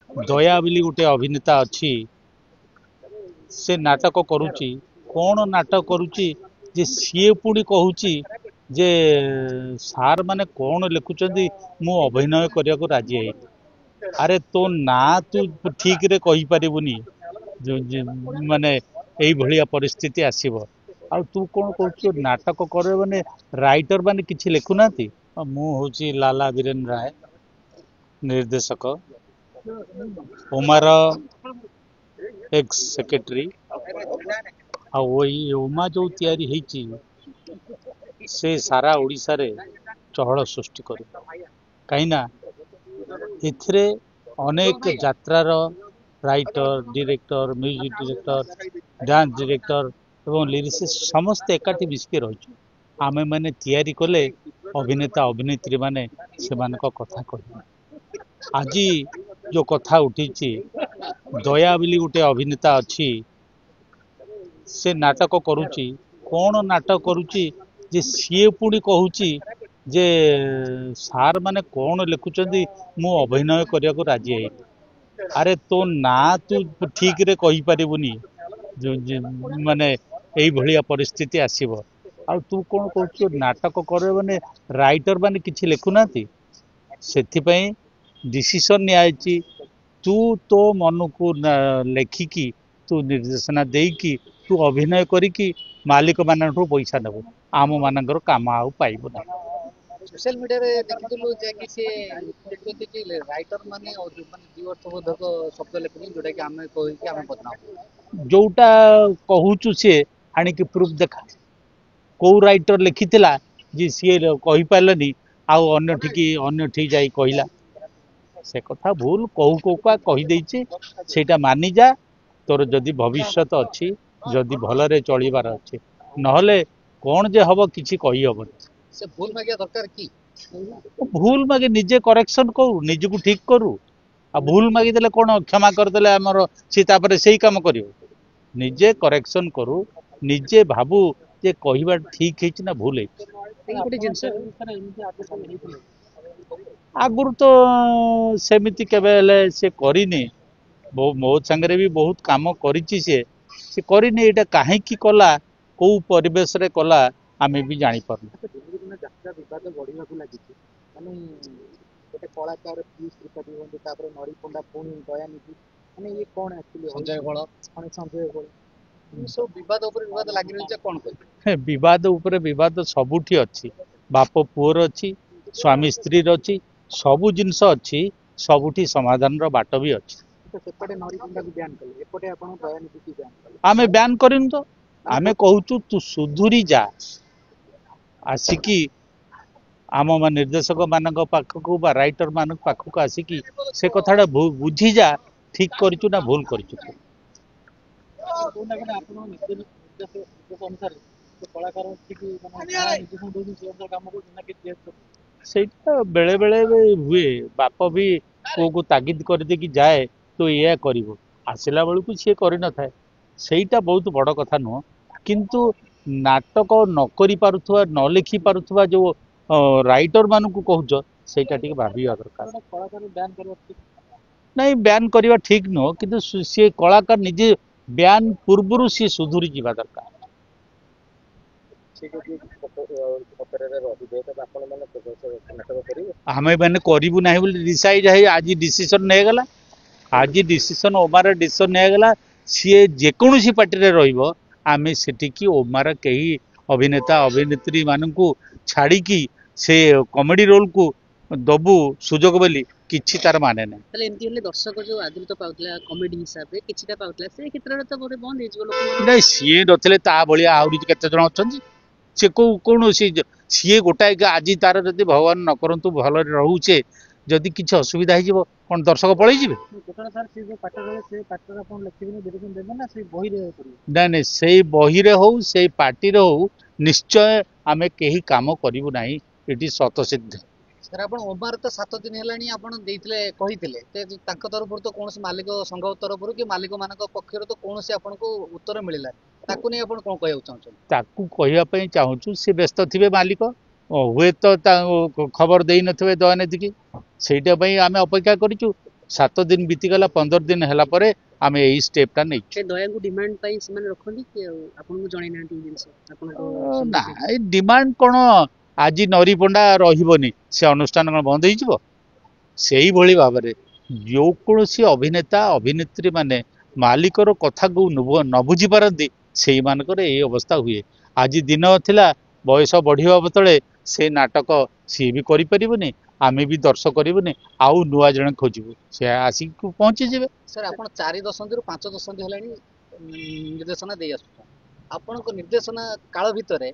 दया बोली गोटे अभिनेता अच्छी से नाटक करुच्ची कौन नाटक करुच्ची जे सीए पुणी कहूची जे सार माने कौन लिखुचंदी मु अभिनय करने को राजी है। अरे तो ना तू ठीक रे कही परिबुनी माने यही भलिया परिस्थिति आसीबो आ तू कौन कहू नाटक करे माने राइटर माने किछि लिखुनाती। मु होची लाला बीरेन राय निर्देशक उमार एक्स सेक्रेटरी आ वही उमा जो तैयारी ହେଇची से सारा ओडिशा रे चहल सृष्टि कर कहीं एथिरे अनेक यात्रार writer director music director dance director एवं लिरिसिस्ट समस्त एकाठी मिसके रही आमे माने तैयारी कले अभिनेता अभिनेत्री माने सेमानक कथा कह आज जो कथा उठी दया बोली गोटे अभिनेता अच्छी से नाटक करुच्ची कौन नाटक करुच्ची जे सीए पुणी कहूची जे सार माने कौन लिखुचंदी मु अभिनय करने को राजी है। अरे तो ना तू ठीक रे कही परिबुनी माने यही भलिया परिस्थिति आसीबो आ तू कौन कहू नाटक करे माने राइटर माने किछि लिखुनाती सेथिपई डिसीजन नियाची तू तो मन को लेखिकी तू निर्देशना देकी तू अभिनय करिकी मालिक मानठू पैसा नेबू आम मानकर काम आउ पाइबो ना। सोशल मीडिया रे देखितलु जे कि से देखते कि राइटर माने और माने जीवर्थबोधक शब्द लिखुनी जोटा कि आमे कहि कि आमे बदनाम जोटा कहूचु से आनी कि प्रूफ देखा को राइटर लिखिथिला जे सी कहि पालनी आउ अन्य ठीक जाई कहिला से कथा भूल कहू कहूका कही देछि सेटा मानि जा तोर जदि भविष्यत अच्छी जदि भलरे चलिबार अच्छी नहले कौन जे हब किछि कही हबनी से भूल मागिया दरकार की भूल मागे निजे करेक्शन करू निजको ठीक करू आ भूल मागी देले कौन क्षमा करदेले आमर सी तापर सेही काम करियो निजे करेक्शन करू निजे भाबू जे कहिबा ठीक है ना भूल आगुर तो सेमिति केबे हेले से करिनी मो संगे भी बहुत काम करिछि से करिनी एटा काहे की कला को परिवेश रे कला आमे भी जानि परनु ଯାତ୍ରା ବିବାଦ ବଢିବାକୁ ଲାଗିଛି ମାନେ ଗୋଟେ କଳାକାର ପୀୟୁଷ ତ୍ରିପାଠୀ ହୁଅନ୍ତୁ ତାପରେ ନରିପଣ୍ଡା ପୁଣି ଦୟାନିଧି ମାନେ ଇଏ କଣ ଆକ୍ଚୁଆଲି ସଞ୍ଜୟ ବଳ ମାନେ ସଞ୍ଜୟ ବଳ ସବୁ ବିବାଦ ଉପରେ ବିବାଦ ଲାଗି ରହିଛି କଣ କହିବେ ବିବାଦ ଉପରେ ବିବାଦ ସବୁଠି ଅଛି ବାପ ପୁଅର ଅଛି ସ୍ୱାମୀ ସ୍ତ୍ରୀର ଅଛି ସବୁ ଜିନିଷ ଅଛି ସବୁଠି ସମାଧାନର ବାଟ ବି ଅଛି ସେପଟେ ନରିପଣ୍ଡାକୁ ବ୍ୟାନ୍ କଲେ ଏପଟେ ଆପଣ ଦୟାନିଧିକୁ ବ୍ୟାନ୍ କଲେ ଆମେ ବ୍ୟାନ୍ କରିନୁ ତ ଆମେ କହୁଛୁ ତୁ ସୁଧୁରି जा आसिकी आम निर्देशक मान पाखक बा राइटर मान पाखक आसिकी से कथा बुझी जा ठीक करिचु ना भूल करिचु सेटा बेले बेले हुए बाप भी पुओ को तागिद कर दे कि जाए तो या करिवो आसिला बेलू सी कर न थाए सेटा बहुत बड़ कथा नुह किंतु नाटक न करि पारुथुवा न लिखि पारुथुवा जो राइटर मान को कहूच सेटा टिके भाबिया दरकार नहीं बैन करवा ठीक नुह किंतु सी कलाकार निजे बैन पूर्व सी सुधुरी जीवा दरकार आमे मैंने करू ना डिसाइड है आज डिसीजन नहीं गला आज डिसीजन ओमार डिसीजन नहीं गला सी जेकोसी पार्टी रहिबो आमे सेटिकी ओमार कई अभिनेता अभिनेत्री मानू छाड़ी से कॉमेडी रोल को दबु सुजोग बोली किछि तार माने ना तले एमती हले दर्शक जो आदृत पाउतला कॉमेडी हिसाब रे किछिटा पाउतला से क्षेत्र रे तो बरे बंद हे जो लोक नहीं सी नथिले ता भलिया आउरी केते जण अछंती से कौन सी गोटाए आज तार जदि भगवान न करंतु भल रोचे जदि किसी असुविधा हो कौन दर्शक पलि ना नहीं से बही रे हो से पार्टी रे हो निश्चय आमे कहीं काम करू ना ये सत सिद्ध सर आप ओमार तो 7 दिन है तरफ तो कौन मालिक संघ तरफ कि मालिक मान पक्ष तो कौन आपको उत्तर मिलला ताकू नहीं आपन कोन कहउ चाहछन ताकू कहया चाहूँ सी व्यस्त थे मालिक हुए तो खबर दे नथिबे दयानिधि की सेटा आम अपेक्षा करूँ 7 दिन बीतीगला 15 दिन है आम यही स्टेपटा नहीं से दया को डिमांड पाई से रखती कि आपन को जणै ना जिनस आपन को ना डिमांड कौन आज नरी पंडा रही से अनुष्ठान कौन बंद हो भाव में जो कौन अभिनेता अभिनेत्री माने मालिकर कथा को न बुझी पारती से मानकर ये अवस्था हुए आज दिन थिला बयस बढ़िया बतले से नाटक सी भी करें आमे भी दर्शक करूनी आउ नुआ जन खोजबू से आसिक पहुंची जे सर आप 4 दशंधि रु 5 दशंधि हलानी निर्देशना दे आसु आपण को निर्देशना काल भितर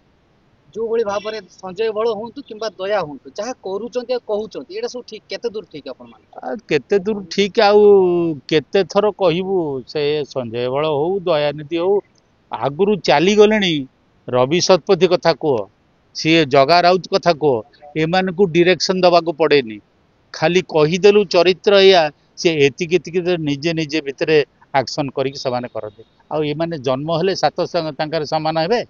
जो भली भाव में संजय बल हूँ कि दया हूँ जहाँ कहते ये सब ठीक केते दूर ठीक अपन मान केते दूर ठीक आउ केते थर कहबू से संजय बल हो दयानिधि हो आगुरु चली गले रवि शतपथी कथा कह सी जगा राउत कथा कह एमान को डायरेक्शन दबा को पड़ेनी खाली कहीदेलु चरित्र या सी एतिक निजे निजे भितर एक्शन करके करते आउ एमाने जन्म हेले सात सामान हे